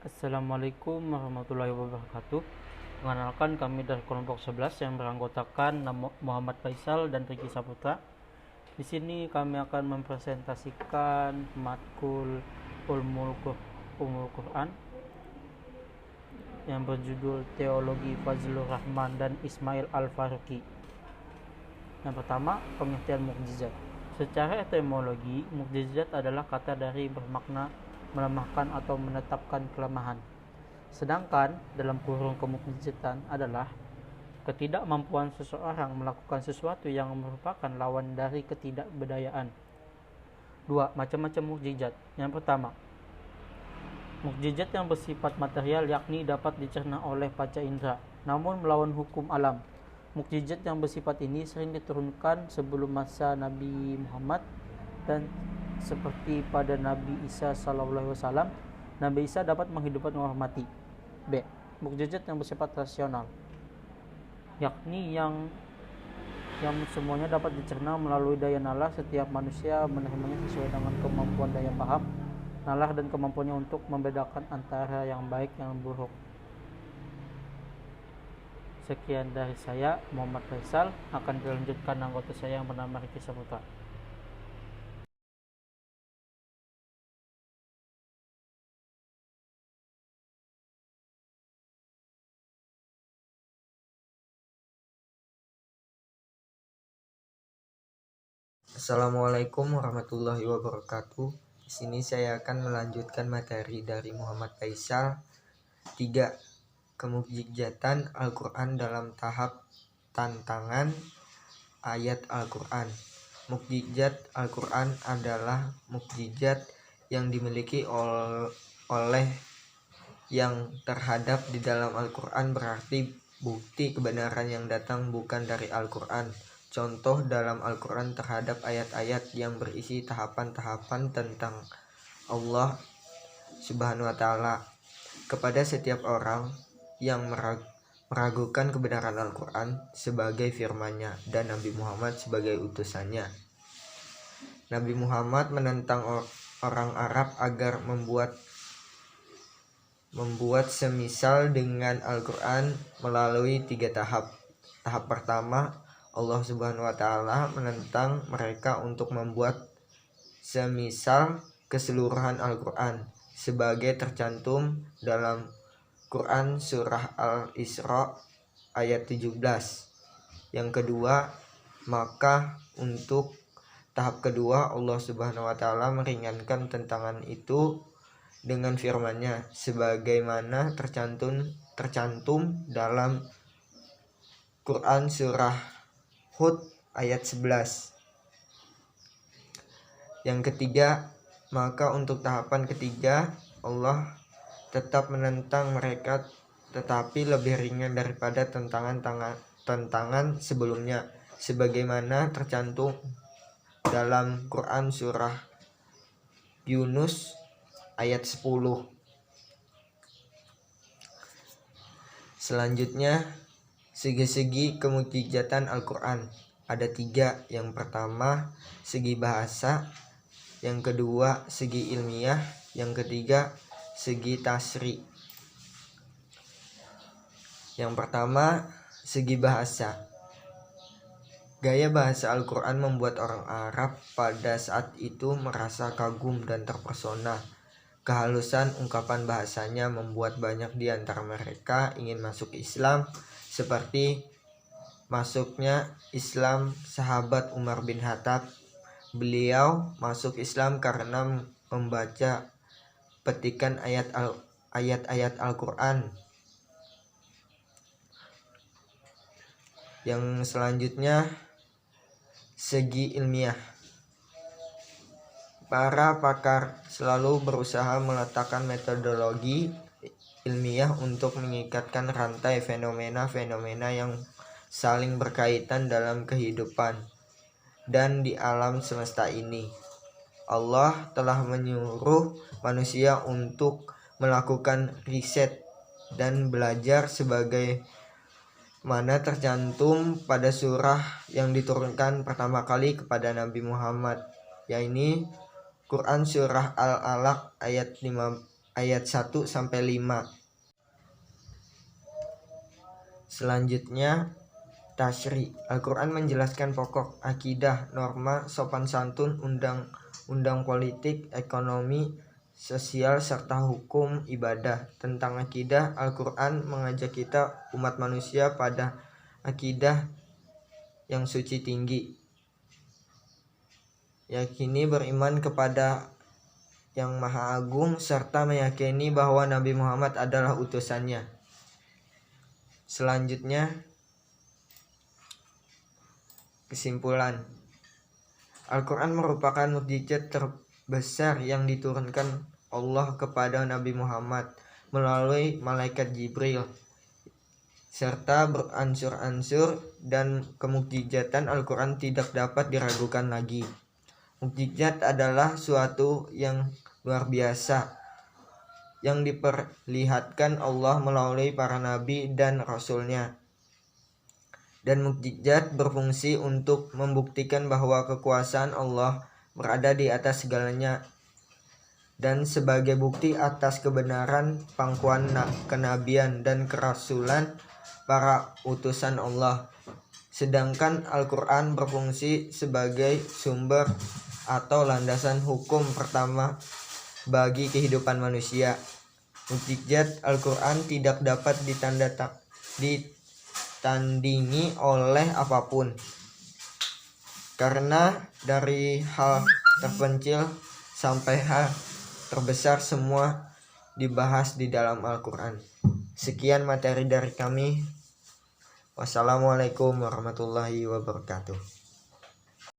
Assalamualaikum warahmatullahi wabarakatuh. Mengenalkan kami dari kelompok 11 yang beranggotakan Muhammad Faisal dan Riki Saputra. Di sini kami akan mempresentasikan matkul Ulumul Quran yang berjudul Teologi Fazlur Rahman dan Ismail Al-Faruqi. Yang pertama, pengertian mukjizat. Secara etimologi, mukjizat adalah kata dari bermakna melemahkan atau menetapkan kelemahan. Sedangkan dalam kurung kemukjizatan adalah ketidakmampuan seseorang melakukan sesuatu yang merupakan lawan dari ketidakberdayaan. 2. Macam-macam mukjizat. Yang pertama, mukjizat yang bersifat material yakni dapat dicerna oleh panca indera, namun melawan hukum alam. Mukjizat yang bersifat ini sering diturunkan sebelum masa Nabi Muhammad dan seperti pada Nabi Isa SAW, Nabi Isa dapat menghidupkan orang mati. B. Mukjizat yang bersifat rasional, yakni yang semuanya dapat dicerna melalui daya nalar. Setiap manusia menerimanya sesuai dengan kemampuan daya paham, nalar dan kemampuannya untuk membedakan antara yang baik dan yang buruk. Sekian dari saya, Muhammad Faisal. Akan dilanjutkan anggota saya yang bernama Riki Saputra. Assalamualaikum warahmatullahi wabarakatuh. Di sini saya akan melanjutkan materi dari Muhammad Faisal. 3. Kemukjizatan Al-Quran dalam tahap tantangan ayat Al-Quran. Mukjizat Al-Quran adalah mukjizat yang dimiliki oleh yang terhadap di dalam Al-Quran, berarti bukti kebenaran yang datang bukan dari Al-Quran. Contoh dalam Al-Quran terhadap ayat-ayat yang berisi tahapan-tahapan tentang Allah Subhanahu wa Ta'ala kepada setiap orang yang meragukan kebenaran Al-Quran sebagai firman-Nya dan Nabi Muhammad sebagai utusannya. Nabi Muhammad menentang orang Arab agar membuat semisal dengan Al-Quran melalui 3 tahap. Tahap pertama, Allah Subhanahu wa Ta'ala menentang mereka untuk membuat semisal keseluruhan Al-Quran sebagai tercantum dalam Quran surah Al-Isra ayat 17. Yang kedua, maka untuk tahap kedua Allah Subhanahu wa Ta'ala meringankan tentangan itu dengan firman-Nya sebagaimana tercantum dalam Quran surah Hud ayat 11. Yang ketiga, maka untuk tahapan ketiga Allah tetap menentang mereka tetapi lebih ringan daripada tentangan sebelumnya sebagaimana tercantum dalam Quran surah Yunus ayat 10. Selanjutnya, segi-segi kemukjizatan Al-Quran ada 3. Yang pertama, segi bahasa. Yang kedua, segi ilmiah. Yang ketiga, segi tasri. Yang pertama, segi bahasa. Gaya bahasa Al-Quran membuat orang Arab pada saat itu merasa kagum dan terpesona. Kehalusan ungkapan bahasanya membuat banyak di antara mereka ingin masuk Islam, seperti masuknya Islam sahabat Umar bin Khattab. Beliau masuk Islam karena membaca petikan ayat-ayat Al-Quran. Yang selanjutnya, segi ilmiah. Para pakar selalu berusaha meletakkan metodologi ilmiah untuk mengikatkan rantai fenomena-fenomena yang saling berkaitan dalam kehidupan dan di alam semesta ini. Allah telah menyuruh manusia untuk melakukan riset dan belajar sebagai mana tercantum pada surah yang diturunkan pertama kali kepada Nabi Muhammad, yaitu Quran surah Al-Alaq ayat ayat 1 sampai 5. Selanjutnya tasyri. Al-Quran menjelaskan pokok akidah, norma, sopan santun, undang-undang politik, ekonomi, sosial, serta hukum ibadah. Tentang akidah, Al-Quran mengajak kita umat manusia pada akidah yang suci tinggi. Yakini beriman kepada yang Maha Agung serta meyakini bahwa Nabi Muhammad adalah utusannya. Selanjutnya, kesimpulan. Al-Quran merupakan mukjizat terbesar yang diturunkan Allah kepada Nabi Muhammad melalui malaikat Jibril serta beransur-ansur, dan kemukjizatan Al-Quran tidak dapat diragukan lagi. Mukjizat adalah suatu yang luar biasa yang diperlihatkan Allah melalui para nabi dan rasulnya. Dan mukjizat berfungsi untuk membuktikan bahwa kekuasaan Allah berada di atas segalanya dan sebagai bukti atas kebenaran pangkuan kenabian dan kerasulan para utusan Allah. Sedangkan Al-Quran berfungsi sebagai sumber atau landasan hukum pertama bagi kehidupan manusia. Mukjizat Al-Quran tidak dapat ditandingi oleh apapun, karena dari hal terpencil sampai hal terbesar semua dibahas di dalam Al-Quran. Sekian materi dari kami. Wassalamualaikum warahmatullahi wabarakatuh.